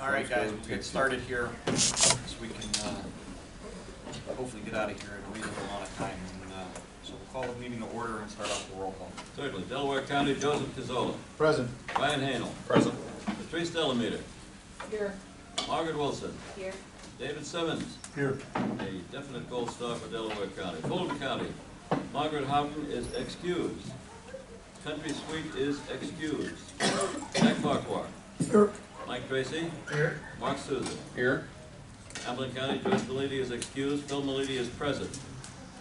All right, guys, we'll get started here so we can hopefully get out of here in a reasonable amount of time. And, so we'll call the meeting to order and start off the roll call. Certainly. Delaware County, Joseph Cazzola. Present. Ryan Hanel. Present. Patrice Delameter. Here. Margaret Wilson. Here. David Simmons. Here. A definite gold star for Delaware County. Fulton County, Margaret Houghton is excused. Country Suite is excused. Jack Farquhar. Here. Mike Tracy. Here. Mark Souza. Here. Hamilton County, Joyce Malidi is excused. Phil Malidi is present.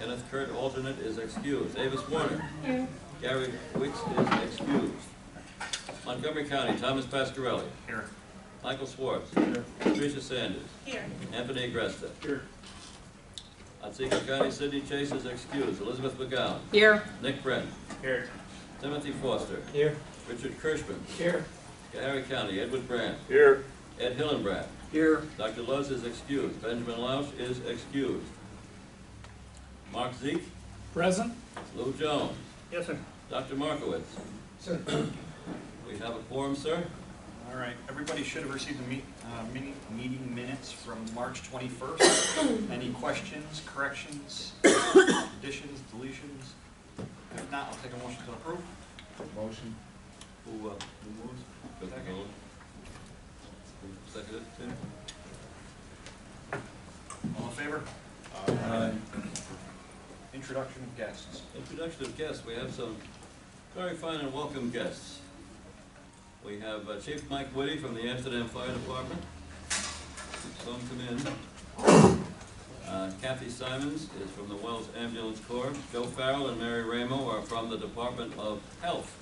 Kenneth Kurt, alternate, is excused. Avis Warner. Here. Gary Wicks is excused. Montgomery County, Thomas Pasquarelli. Here. Michael Swartz. Here. Patricia Sanders. Here. Anthony Agresta. Here. Otsego County, Sidney Chase is excused. Elizabeth McGowan. Here. Nick Brent. Here. Timothy Foster. Here. Richard Kirschman. Here. Harry County, Edward Brandt. Here. Ed Hillenbrand. Here. Dr. Luz is excused. Benjamin Lausch is excused. Mark Zeke. Present. Lou Jones. Yes, sir. Dr. Markowitz. Sir. We have a quorum, sir. All right, everybody should have received the meeting minutes from March 21st. Any questions, corrections, additions, deletions? If not, I'll take a motion to approve. Motion. Who moves? Good. Second. Who seconded, Tim? All in favor? Aye. Introduction of guests. Introduction of guests. We have some very fine and welcome guests. We have Chief Mike Whitty from the Amsterdam Fire Department. Saw him come in. Kathy Simons is from the Wells Ambulance Corps. Joe Farrell and Mary Ramo are from the Department of Health.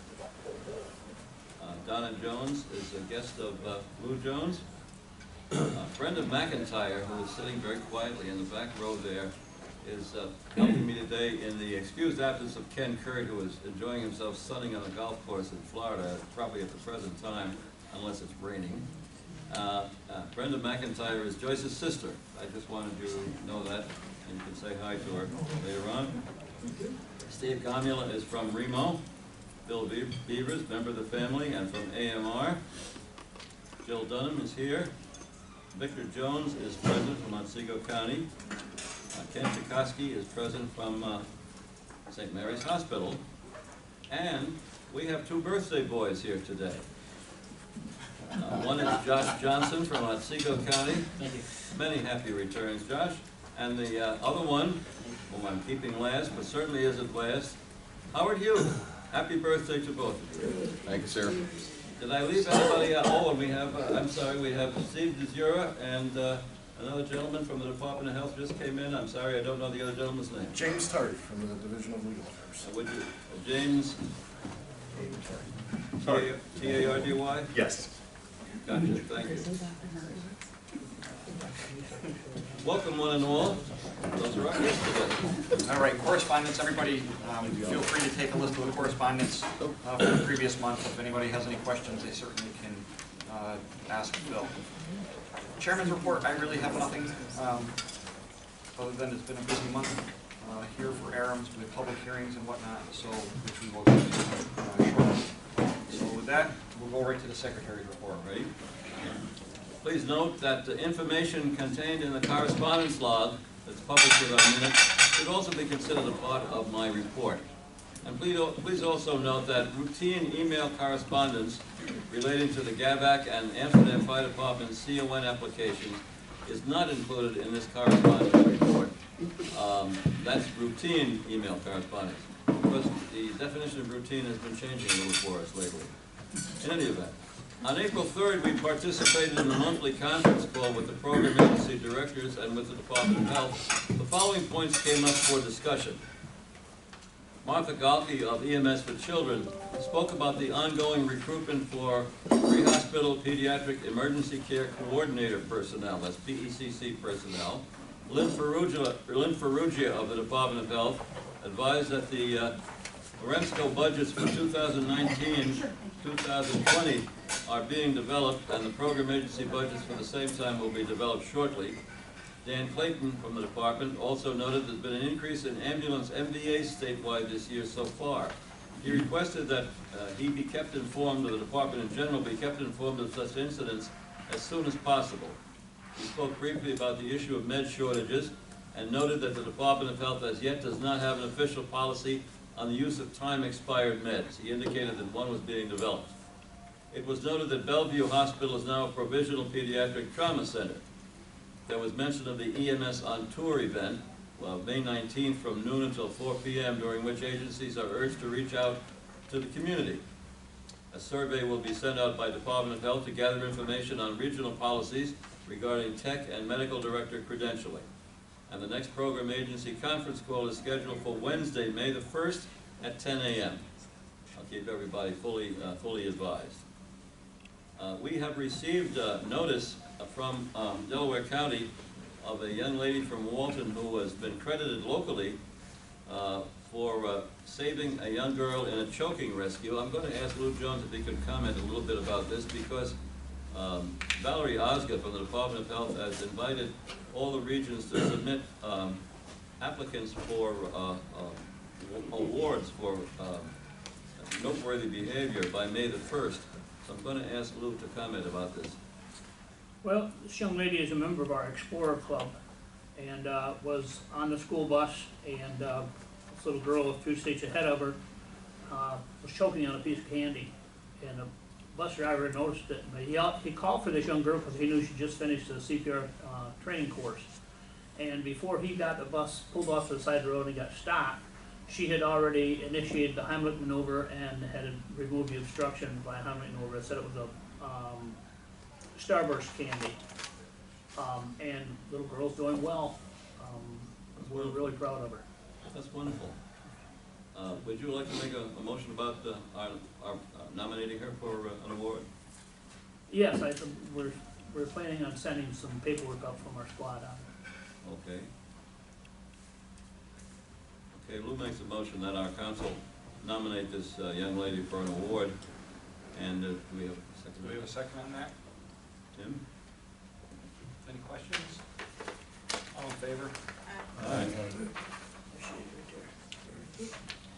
Donna Jones is a guest of Lou Jones. Brenda McIntyre, who is sitting very quietly in the back row there, is helping me today in the excused absence of Ken Kurt, who is enjoying himself sunning on a golf course in Florida, probably at the present time, unless it's raining. Brenda McIntyre is Joyce's sister. I just wanted you to know that, and you can say hi to her later on. Steve Gomula is from Remo. Bill Beavers, member of the family, and from AMR. Jill Dunham is here. Victor Jones is present from Otsego County. Ken Chikoski is present from St. Mary's Hospital. And we have two birthday boys here today. One is Josh Johnson from Otsego County. Thank you. Many happy returns, Josh. And the other one, whom I'm keeping last, but certainly isn't last, Howard Hughes. Happy birthday to both of you. Thank you, sir. Did I leave anybody out? Oh, and we have, I'm sorry, we have Steve DeZura and another gentleman from the Department of Health just came in. I'm sorry, I don't know the other gentleman's name. James Tardy from the Division of Legal Affairs. Would you, James T-A-R-D-Y? Yes. Gotcha, thank you. Welcome one and all. Those are our guests today. All right, correspondence, everybody, feel free to take a list of the correspondence for the previous month. If anybody has any questions, they certainly can ask Phil. Chairman's report, I really have nothing other than it's been a busy month here for AAREMS with public hearings and whatnot, so which we will get to shortly. So with that, we'll go right to the Secretary's report. Ready? Please note that the information contained in the correspondence log that's published with our minutes should also be considered a part of my report. And please also note that routine email correspondence relating to the GAVAC and Amsterdam Fire Department CON applications is not included in this correspondence report. That's routine email correspondence, because the definition of routine has been changing a little for us lately. In any event, on April 3rd, we participated in a monthly conference call with the program agency directors and with the Department of Health. The following points came up for discussion. Martha Galke of EMS for Children spoke about the ongoing recruitment for pre-hospital pediatric emergency care coordinator personnel, that's PECC personnel. Lynn Ferrugia of the Department of Health advised that the AAREMS budgets for 2019-2020 are being developed, and the program agency budgets for the same time will be developed shortly. Dan Clayton from the department also noted there's been an increase in ambulance MVAs statewide this year so far. He requested that he be kept informed, or the department in general be kept informed of such incidents as soon as possible. He spoke briefly about the issue of med shortages and noted that the Department of Health as yet does not have an official policy on the use of time-expired meds. He indicated that one was being developed. It was noted that Bellevue Hospital is now a provisional pediatric trauma center. There was mention of the EMS on Tour event, May 19th from noon until 4 p.m., during which agencies are urged to reach out to the community. A survey will be sent out by Department of Health to gather information on regional policies regarding tech and medical director credentialing. And the next program agency conference call is scheduled for Wednesday, May the 1st at 10 a.m. I'll keep everybody fully advised. We have received notice from Delaware County of a young lady from Walton who has been credited locally for saving a young girl in a choking rescue. I'm going to ask Lou Jones if he could comment a little bit about this, because Valerie Osgood from the Department of Health has invited all the regions to submit applicants for awards for noteworthy behavior by May the 1st. So I'm going to ask Lou to comment about this. Well, this young lady is a member of our Explorer Club and was on the school bus, and this little girl a few seats ahead of her was choking on a piece of candy, and the bus driver noticed it. But he called for this young girl because he knew she just finished the CPR training course, and before he got the bus pulled off to the side of the road and got stopped, she had already initiated the Heimlich maneuver and had removed the obstruction by Heimlich maneuver. It said it was a Starburst candy, and little girl's doing well. We're really proud of her. That's wonderful. Would you like to make a motion about our nominating her for an award? Yes, we're planning on sending some paperwork up from our squad on it. Okay. Okay, Lou makes a motion that our council nominate this young lady for an award, and do we have a second? Do we have a second on that? Tim? Any questions? All in favor? Aye.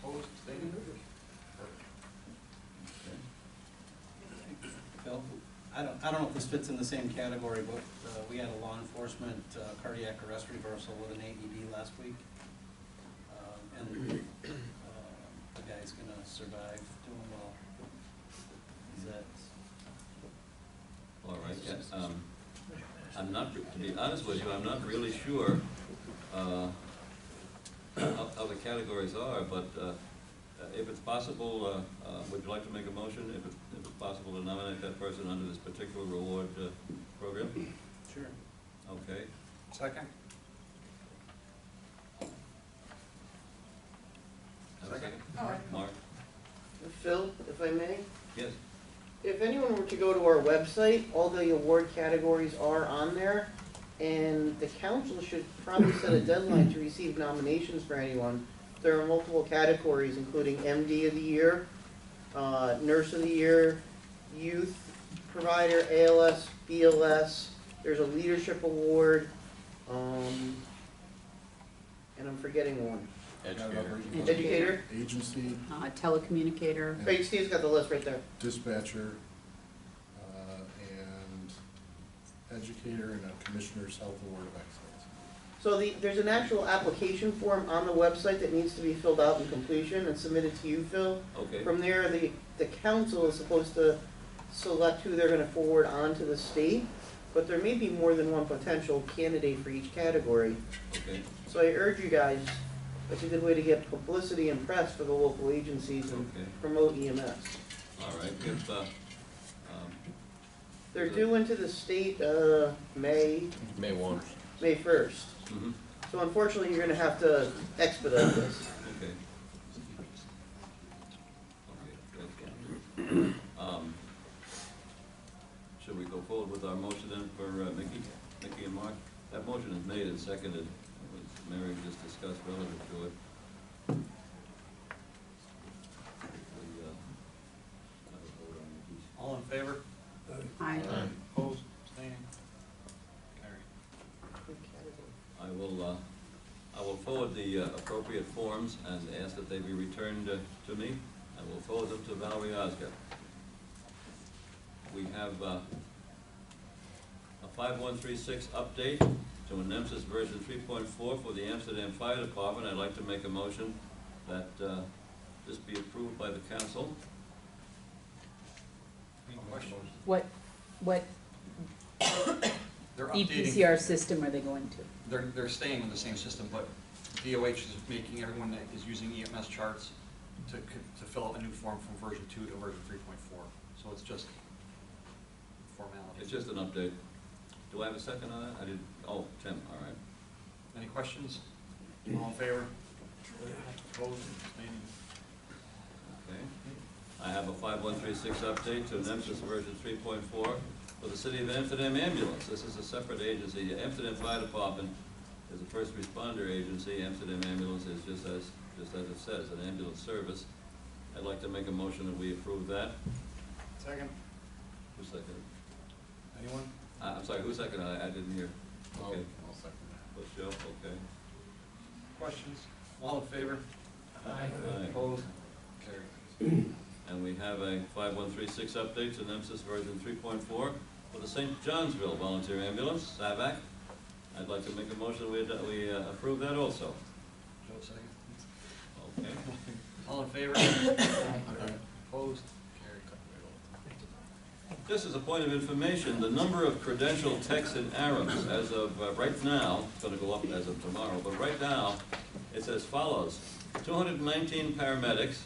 Opposed? Abstained? Phil, I don't know if this fits in the same category, but we had a law enforcement cardiac arrest reversal with an AED last week. And the guy's gonna survive, doing well. Is that? All right, yeah, I'm not, to be honest with you, I'm not really sure how the categories are, but if it's possible, would you like to make a motion, if it's possible to nominate that person under this particular reward program? Sure. Okay. Second? Have a second? Oh. Mark? Phil, if I may, Yes. if anyone were to go to our website, all the award categories are on there, and the council should probably set a deadline to receive nominations for anyone. There are multiple categories, including MD of the Year, Nurse of the Year, Youth Provider, ALS, BLS, there's a Leadership Award, and I'm forgetting one. Educator? Agency, Telecommunicator. Right, Steve's got the list right there. dispatcher, and educator, and a Commissioner's Health Award of Excellence. So there's an actual application form on the website that needs to be filled out in completion and submitted to you, Phil. Okay. From there, the council is supposed to select who they're gonna forward on to the state, but there may be more than one potential candidate for each category. Okay. So I urge you guys, it's a good way to get publicity and press for the local agencies and Okay. promote EMS. All right. If, They're due into the state, May 1st. mhm. So unfortunately, you're gonna have to expedite this. Okay. Okay, should we go forward with our motion then for Mickey and Mark? That motion is made and seconded, as Mary just discussed relative to it. We, have a vote on Mickey's. All in favor? Aye. Opposed? Abstained? Carried. I will forward the appropriate forms and ask that they be returned to me, and we'll forward them to Valerie Osgood. We have 5136 update to an NEMSIS version 3.4 for the Amsterdam Fire Department. I'd like to make a motion that this be approved by the council. Any questions? What They're updating, EPCR system are they going to? they're staying in the same system, but DOH is making everyone that is using EMS charts to fill out a new form from version 2 to version 3.4. So it's just formality. It's just an update. Do I have a second on that? I didn't, oh, Tim, all right. Any questions? All in favor? Opposed? Abstaining? Okay. I have a 5136 update to NEMSIS version 3.4 for the City of Amsterdam Ambulance. This is a separate agency. Amsterdam Fire Department is a first responder agency. Amsterdam Ambulance is just as it says, an ambulance service. I'd like to make a motion that we approve that. Second. Who seconded? Anyone? I'm sorry, who seconded? I didn't hear. Okay. I'll second that. Was Joe? Okay. Questions? All in favor? Aye. Opposed? Carried. And we have a 5136 update to NEMSIS version 3.4 for the St. Johnsville Volunteer Ambulance, SAVAC. I'd like to make a motion that we approve that also. Joe, second. Okay. All in favor? Opposed? Carried. Just as a point of information, the number of credentialed techs in AAREMS as of right now, it's going to go up as of tomorrow, but right now, it's as follows. 219 paramedics,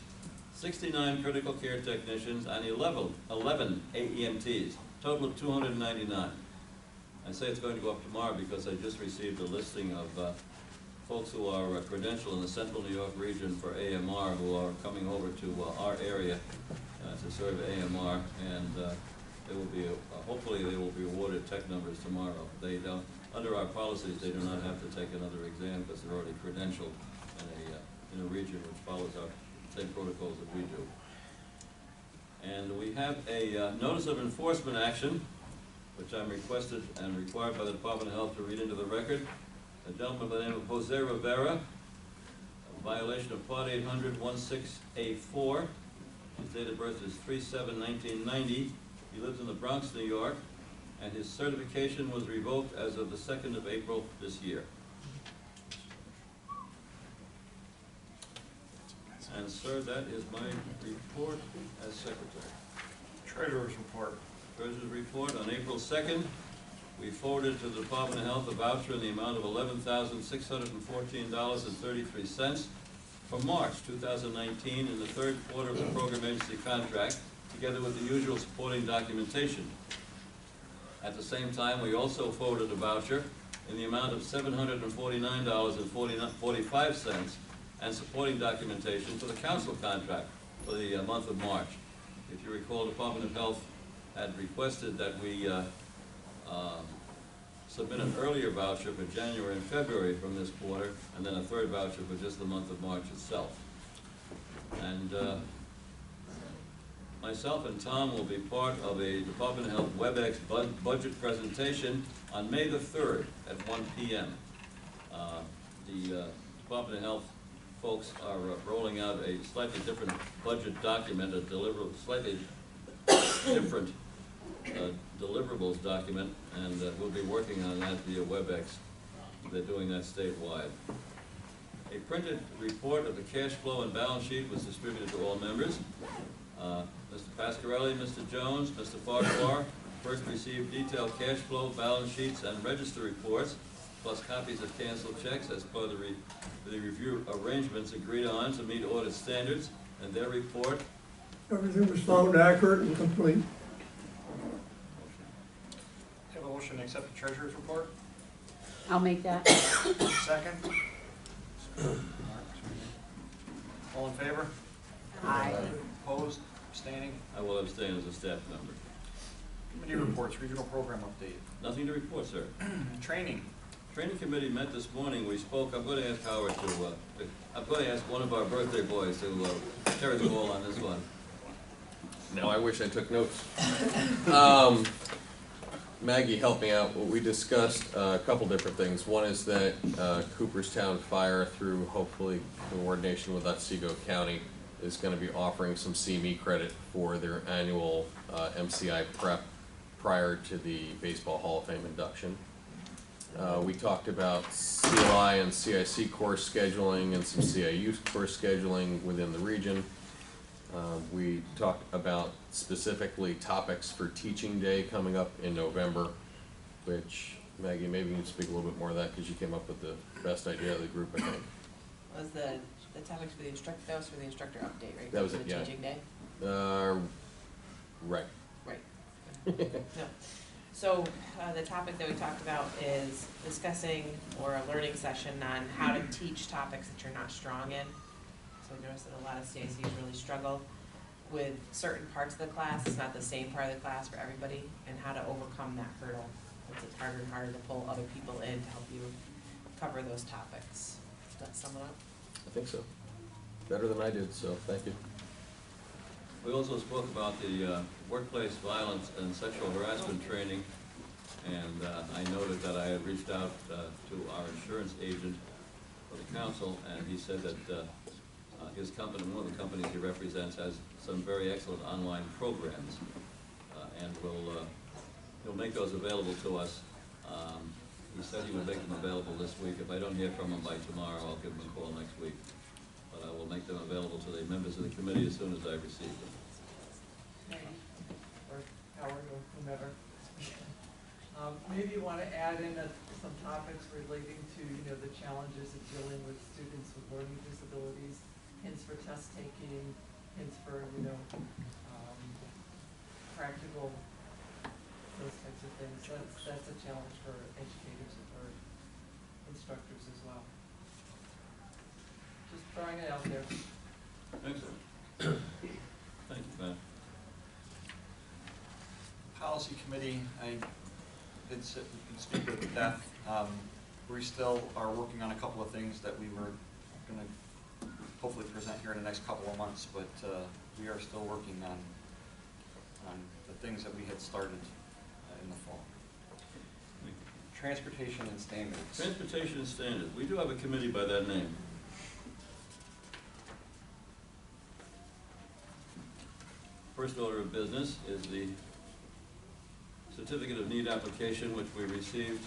69 critical care technicians, and 11 AEMTs, total of 299. I say it's going to go up tomorrow because I just received a listing of folks who are credentialed in the Central New York region for AMR who are coming over to our area to serve AMR, and they will be, hopefully they will be awarded tech numbers tomorrow. They don't, under our policies, they do not have to take another exam because they're already credentialed in a region which follows our same protocols that we do. And we have a notice of enforcement action, which I'm requested and required by the Department of Health to read into the record. A gentleman by the name of Jose Rivera, a violation of Part 800-16A4. His date of birth is 3/7/1990. He lives in the Bronx, New York, and his certification was revoked as of the 2nd of April this year. And sir, that is my report as secretary. Treasurer's report. Treasurer's report on April 2nd. We forwarded to the Department of Health a voucher in the amount of $11,614.33 for March 2019 in the third quarter of the program agency contract, together with the usual supporting documentation. At the same time, we also forwarded a voucher in the amount of $749.45 and supporting documentation for the council contract for the month of March. If you recall, the Department of Health had requested that we submit an earlier voucher for January and February from this quarter, and then a third voucher for just the month of March itself. And myself and Tom will be part of a Department of Health WebEx budget presentation on May the 3rd at 1 p.m. The Department of Health folks are rolling out a slightly different budget document, a slightly different deliverables document, and we'll be working on that via WebEx. They're doing that statewide. A printed report of the cash flow and balance sheet was distributed to all members. Mr. Pasquarelli, Mr. Jones, Mr. Farquhar first received detailed cash flow, balance sheets, and register reports, plus copies of canceled checks as part of the review arrangements agreed on to meet audit standards, and their report. Everything was found accurate and complete. Have a motion to accept the treasurer's report? I'll make that. Second? All in favor? Aye. Opposed? Abstaining? I will abstain as a staff member. Committee reports, regional program update. Nothing to report, sir. Training. Training committee met this morning. We spoke. I'm going to ask Howard to. I'm going to ask one of our birthday boys to carry the ball on this one. No, I wish I took notes. Maggie helped me out. We discussed a couple different things. One is that Cooperstown Fire, through hopefully coordination with Otsego County, is going to be offering some CME credit for their annual MCI prep prior to the Baseball Hall of Fame induction. We talked about CLI and CIC course scheduling and some CIU course scheduling within the region. We talked about specifically topics for Teaching Day coming up in November, which, Maggie, maybe you can speak a little bit more of that because you came up with the best idea of the group, I think. Was the topics for the instructor, that was for the instructor update, right? That was For it, the yeah. Teaching Day? Right. Right. No. So, the topic that we talked about is discussing or a learning session on how to teach topics that you're not strong in. So we noticed that a lot of CICs really struggle with certain parts of the class. It's not the same part of the class for everybody, and how to overcome that hurdle. It's harder and harder to pull other people in to help you cover those topics. Does that sum it up? I think so. Better than I did, so thank you. We also spoke about the workplace violence and sexual harassment training, and I noted that I had reached out to our insurance agent for the council, and he said that his company, one of the companies he represents, has some very excellent online programs, and he'll make those available to us. He said he would make them available this week. If I don't hear from him by tomorrow, I'll give him a call next week. But I will make them available to the members of the committee as soon as I receive them. Or Howard or whomever. Maybe you want to add in some topics relating to, the challenges of dealing with students with learning disabilities, hints for test taking, hints for, practical, those types of things. That's a challenge for educators or instructors as well. Just throwing it out there. Excellent. Thank you, Ben. Policy committee, I did speak with Beth. We still are working on a couple of things that we were going to hopefully present here in the next couple of months, but we are still working on the things that we had started in the fall. Transportation and standards. Transportation and standards. We do have a committee by that name. First order of business is the certificate of need application, which we received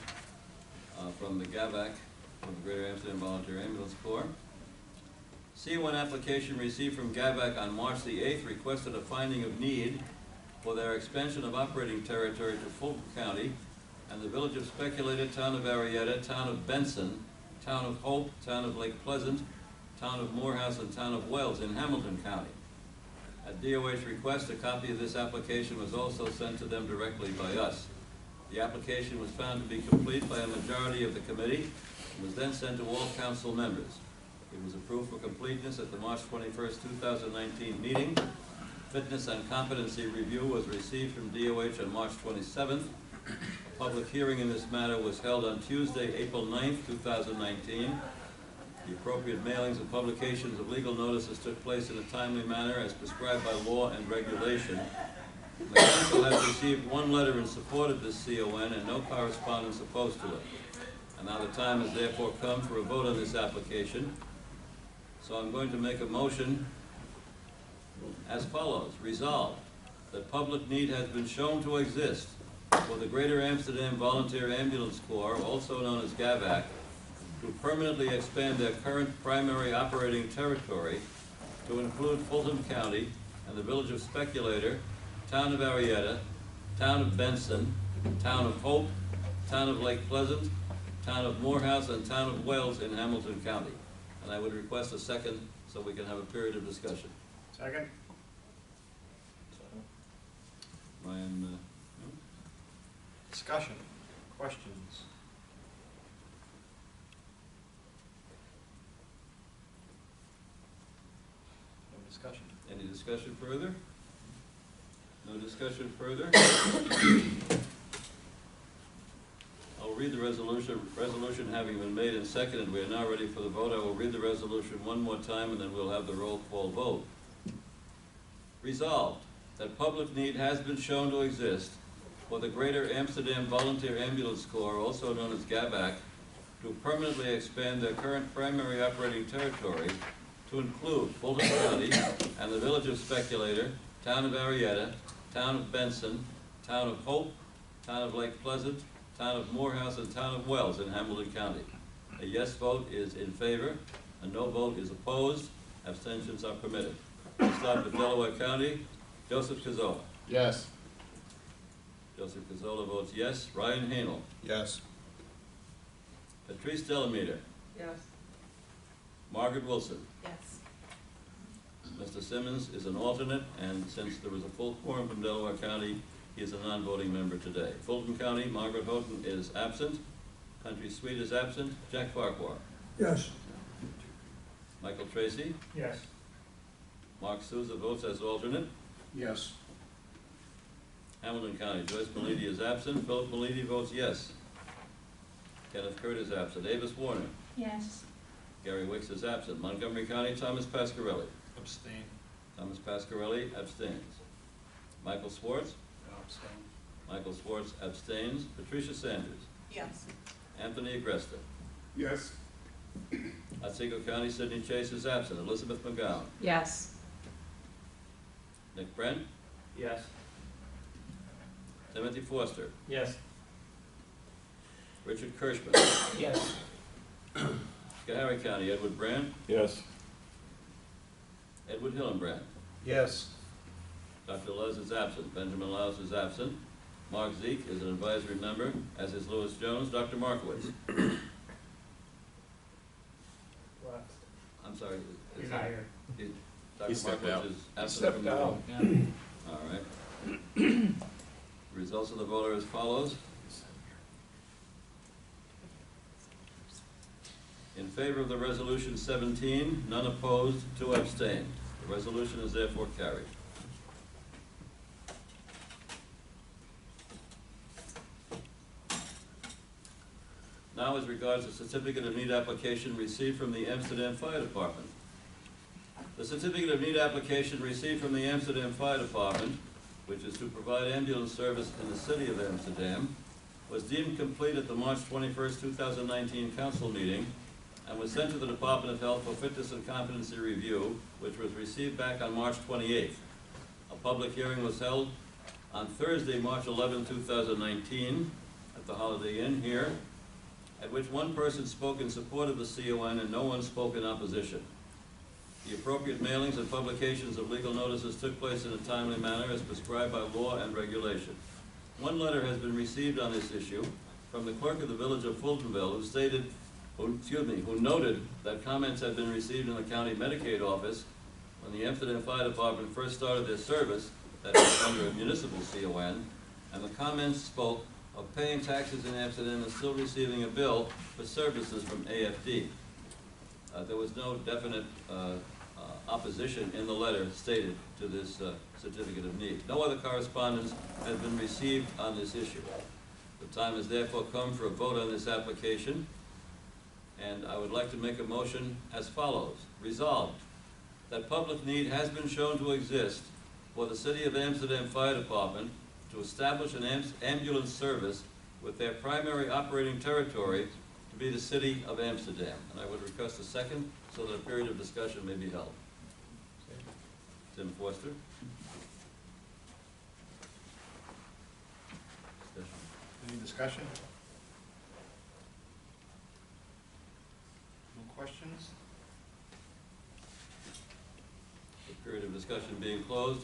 from the GAVAC, from the Greater Amsterdam Volunteer Ambulance Corps. C1 application received from GAVAC on March the 8th requested a finding of need for their expansion of operating territory to Fulton County and the village of Speculated, town of Arietta, town of Benson, town of Hope, town of Lake Pleasant, town of Morehouse, and town of Wells in Hamilton County. At DOH request, a copy of this application was also sent to them directly by us. The application was found to be complete by a majority of the committee and was then sent to all council members. It was approved for completeness at the March 21st, 2019 meeting. Fitness and competency review was received from DOH on March 27th. A public hearing in this matter was held on Tuesday, April 9th, 2019. The appropriate mailings and publications of legal notices took place in a timely manner as prescribed by law and regulation. The council has received one letter in support of this CON and no correspondence opposed to it. And now the time has therefore come for a vote on this application. So I'm going to make a motion as follows. Resolved that public need has been shown to exist for the Greater Amsterdam Volunteer Ambulance Corps, also known as GAVAC, to permanently expand their current primary operating territory to include Fulton County and the village of Speculator, town of Arietta, town of Benson, town of Hope, town of Lake Pleasant, town of Morehouse, and town of Wells in Hamilton County. And I would request a second so we can have a period of discussion. Second. Ryan, no? Discussion, questions. No discussion. Any discussion further? No discussion further? I'll read the resolution. Resolution having been made and seconded, we are now ready for the vote. I will read the resolution one more time and then we'll have the roll call vote. Resolved that public need has been shown to exist for the Greater Amsterdam Volunteer Ambulance Corps, also known as GAVAC, to permanently expand their current primary operating territory to include Fulton County and the village of Speculator, town of Arietta, town of Benson, town of Hope, Town of Lake Pleasant, Town of Morehouse, and Town of Wells in Hamilton County. A yes vote is in favor, a no vote is opposed, abstentions are permitted. We'll start with Delaware County. Joseph Cazzola. Yes. Joseph Cazzola votes yes. Ryan Hanel. Yes. Patrice Delameter. Yes. Margaret Wilson. Yes. Mr. Simmons is an alternate, and since there was a full quorum from Delaware County, he is a non-voting member today. Fulton County, Margaret Houghton is absent. Country Suite is absent. Jack Farquhar. Yes. Michael Tracy. Yes. Mark Souza votes as alternate. Yes. Hamilton County, Joyce Malidi is absent. Philip Malidi votes yes. Kenneth Kurt is absent. Avis Warner. Yes. Gary Wicks is absent. Montgomery County, Thomas Pasquarelli. Abstain. Thomas Pasquarelli abstains. Michael Swartz. Abstain. Michael Swartz abstains. Patricia Sanders. Yes. Anthony Agresta. Yes. Otsego County, Sidney Chase is absent. Elizabeth McGowan. Yes. Nick Brent. Yes. Timothy Forster. Yes. Richard Kirschman. Yes. Schoharie County, Edward Brand. Yes. Edward Hillenbrand. Yes. Dr. Les is absent. Benjamin Laus is absent. Mark Zeke is an advisory member, as is Louis Jones. Dr. Markowitz. I'm sorry. He's not here. Dr. He stepped Markowitz out. is absent from the vote. All right. Results of the vote are as follows. In favor of the resolution 17, none opposed, 2 abstained. The resolution is therefore carried. Now, as regards the certificate of need application received from the Amsterdam Fire Department. The certificate of need application received from the Amsterdam Fire Department, which is to provide ambulance service in the city of Amsterdam, was deemed complete at the March 21st, 2019 council meeting and was sent to the Department of Health for fitness and competency review, which was received back on March 28th. A public hearing was held on Thursday, March 11, 2019, at the Holiday Inn here, at which one person spoke in support of the CON and no one spoke in opposition. The appropriate mailings and publications of legal notices took place in a timely manner as prescribed by law and regulation. One letter has been received on this issue from the clerk of the village of Fultonville who noted that comments had been received in the county Medicaid office when the Amsterdam Fire Department first started their service, that was under a municipal CON, and the comments spoke of paying taxes in Amsterdam and still receiving a bill for services from AFD. There was no definite opposition in the letter stated to this certificate of need. No other correspondence has been received on this issue. The time has therefore come for a vote on this application, and I would like to make a motion as follows. Resolved, that public need has been shown to exist for the City of Amsterdam Fire Department to establish an ambulance service with their primary operating territory to be the City of Amsterdam. And I would request a second so that a period of discussion may be held. Tim Forster. Any discussion? No questions? The period of discussion being closed,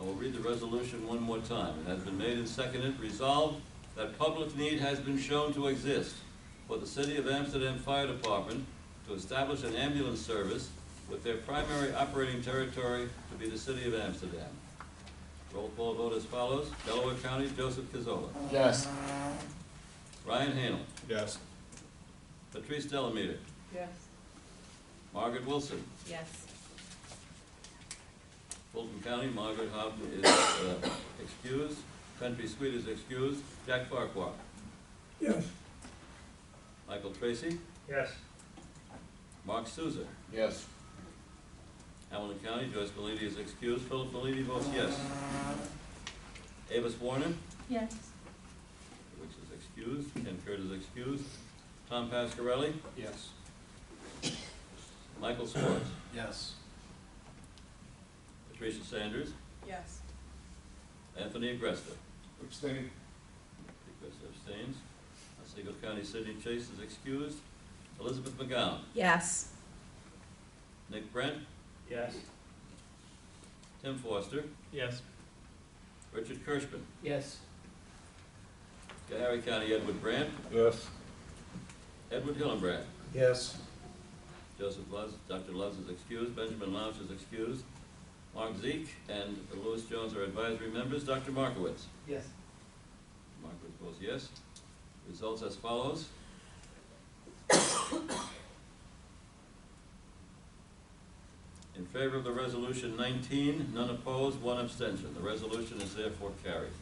I will read the resolution one more time. It has been made and seconded. Resolved that public need has been shown to exist for the City of Amsterdam Fire Department to establish an ambulance service with their primary operating territory to be the City of Amsterdam. Roll call vote as follows. Delaware County, Joseph Cazzola. Yes. Ryan Hanel. Yes. Patrice Delameter. Yes. Margaret Wilson. Yes. Fulton County, Margaret Houghton is excused. Country Suite is excused. Jack Farquhar. Yes. Michael Tracy. Yes. Mark Souza. Yes. Hamilton County, Joyce Malidi is excused. Philip Malidi votes yes. Avis Warner. Yes. Wicks is excused. Ken Kurt is excused. Tom Pasquarelli. Yes. Michael Swartz. Yes. Patricia Sanders. Yes. Anthony Agresta. Abstain. abstains. Otsego County Sidney Chase is excused. Elizabeth McGowan. Yes. Nick Brent. Yes. Tim Foster. Yes. Richard Kirschman. Yes. Garrett County Edward Brandt. Yes. Edward Hillenbrand. Yes. Joseph Luz, Dr. Luz is excused. Benjamin Louch is excused. Mark Zeke and Louis Jones are advisory members. Dr. Markowitz. Yes. Markowitz votes yes. Results as follows. In favor of the resolution 19, none opposed, 1 abstention. The resolution is therefore carried.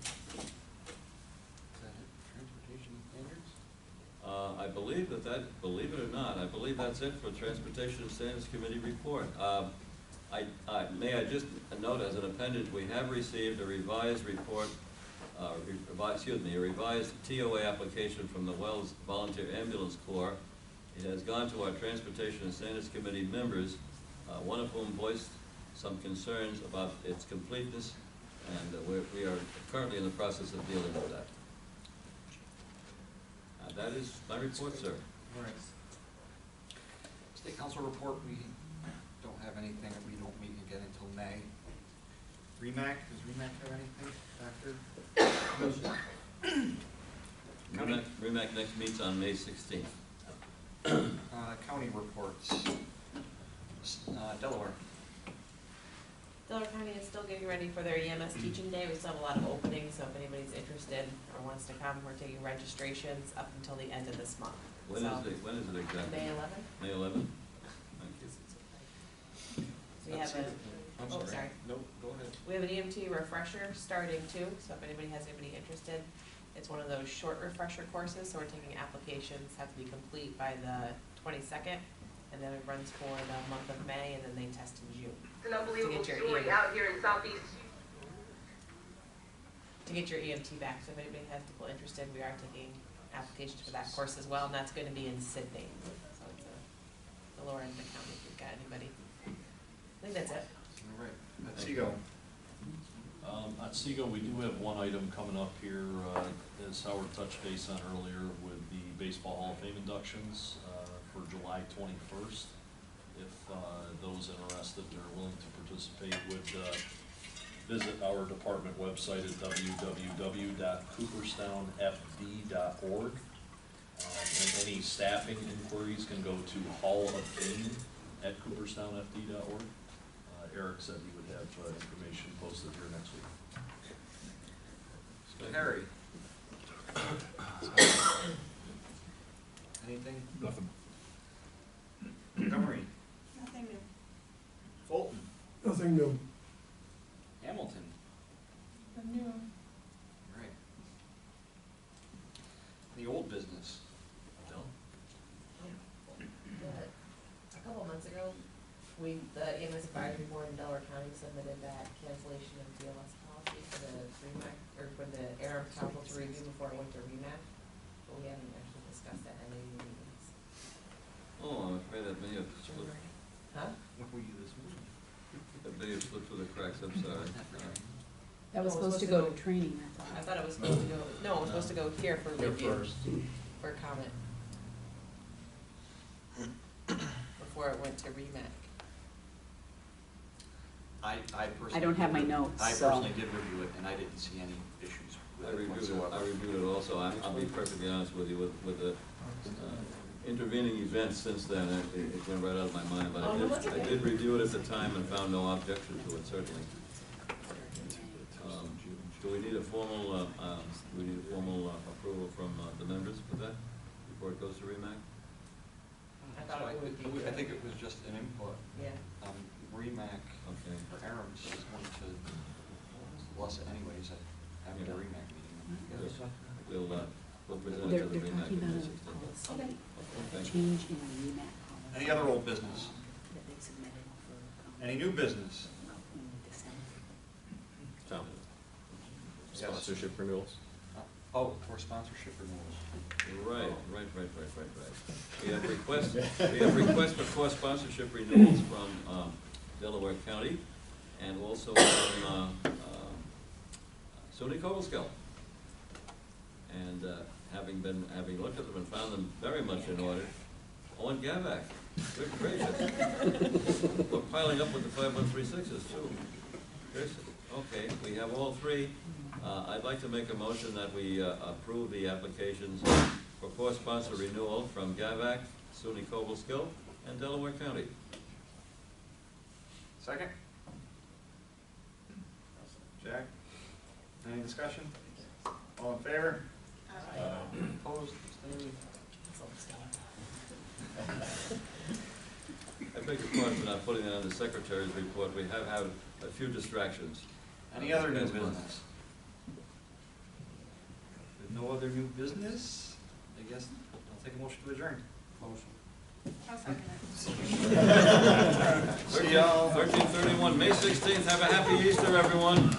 Transportation standards? I believe believe it or not, I believe that's it for Transportation Standards Committee report. May I just note as an appendage, we have received a revised report, a revised TOA application from the Wells Volunteer Ambulance Corps. It has gone to our Transportation and Standards Committee members, one of whom voiced some concerns about its completeness, and we are currently in the process of dealing with that. That is my report, sir. All right. State Council report, we don't have anything, we don't meet again until May. REMAC, does REMAC have anything, Doctor? REMAC next meets on May 16th. County reports. Delaware. Delaware County is still getting ready for their EMS teaching day. We still have a lot of openings, so if anybody's interested or wants to come, we're taking registrations up until the end of this month. When is it exactly? May 11th. May 11th? Thank you. So we have sorry. Nope, go ahead. We have an EMT refresher starting too, so if anybody has anybody interested, it's one of those short refresher courses, so we're taking applications, have to be complete by the 22nd, and then it runs for the month of May, and then they test in June. It's an unbelievable your story out here in Southeast. To get your EMT back, so if anybody has people interested, we are taking applications for that course as well, and that's going to be in Sydney. So it's the lower end of the county, if you've got anybody. I think that's it. All right. Otsego. At Seago, we do have one item coming up here, as Howard touched base on earlier, with the Baseball Hall of Fame inductions for July 21st. If those interested or willing to participate would visit our department website at www.cooperstownfd.org. And any staffing inquiries can go to hallofFame@cooperstownfd.org. Eric said he would have information posted here next week. Harry. Anything? Nothing. Montgomery. Nothing new. Fulton. Nothing new. Hamilton. New. All right. The old business. No? A couple months ago, the EMS Advisory Board in Delaware County submitted that cancellation of DLS policy for the REMAC, or for the AAREMS council to review before it went to REMAC, but we haven't actually discussed that in any meetings. Oh, I'm afraid that may have slipped, Huh? What were you this morning? that may have slipped through the cracks, I'm sorry. That was supposed to go to training, I I thought. thought it was supposed to go, no, it was supposed to go here for Here review, first. for comment. Before it went to REMAC. I personally. I don't have my notes, I so. personally did review it, and I didn't see any issues with I it reviewed whatsoever. it also. I'll be perfectly honest with you, with the intervening events since then, it went right out of my mind, but Oh, no, that's I okay. did review it at the time and found no objection to it, certainly. Do we need a formal, approval from the members for that, before it goes to REMAC? I thought it would be I think it was just an input. Yeah. REMAC, Okay. or AAREMS is going to bless it anyways at having a REMAC meeting. Yes. We'll present it They're, to the they're REMAC talking in about the a 16th. policy, Okay. a Thank you. change in the UMAC policy Any other old business? that they submitted for. Any new business? In December. Tom? Yes. Sponsorship renewals? Oh, for sponsorship renewals. Right. We have requests for co-sponsorship renewals from Delaware County, and also from SUNY Cobblesville. And having looked at them and found them very much in order. Owen Gavac, good gracious. We're piling up with the 5136s too. Gracious. Okay, we have all three. I'd like to make a motion that we approve the applications for course sponsor renewal from Gavac, SUNY Cobleskill, and Delaware County. Second? Jack? Any discussion? All in favor? Opposed, abstained? I beg your pardon for not putting it on the secretary's report. We have had a few distractions. Any other new business? With no other new business, I guess I'll take a motion to adjourn. Motion. See y'all. 1331, May 16th. Have a happy Easter, everyone.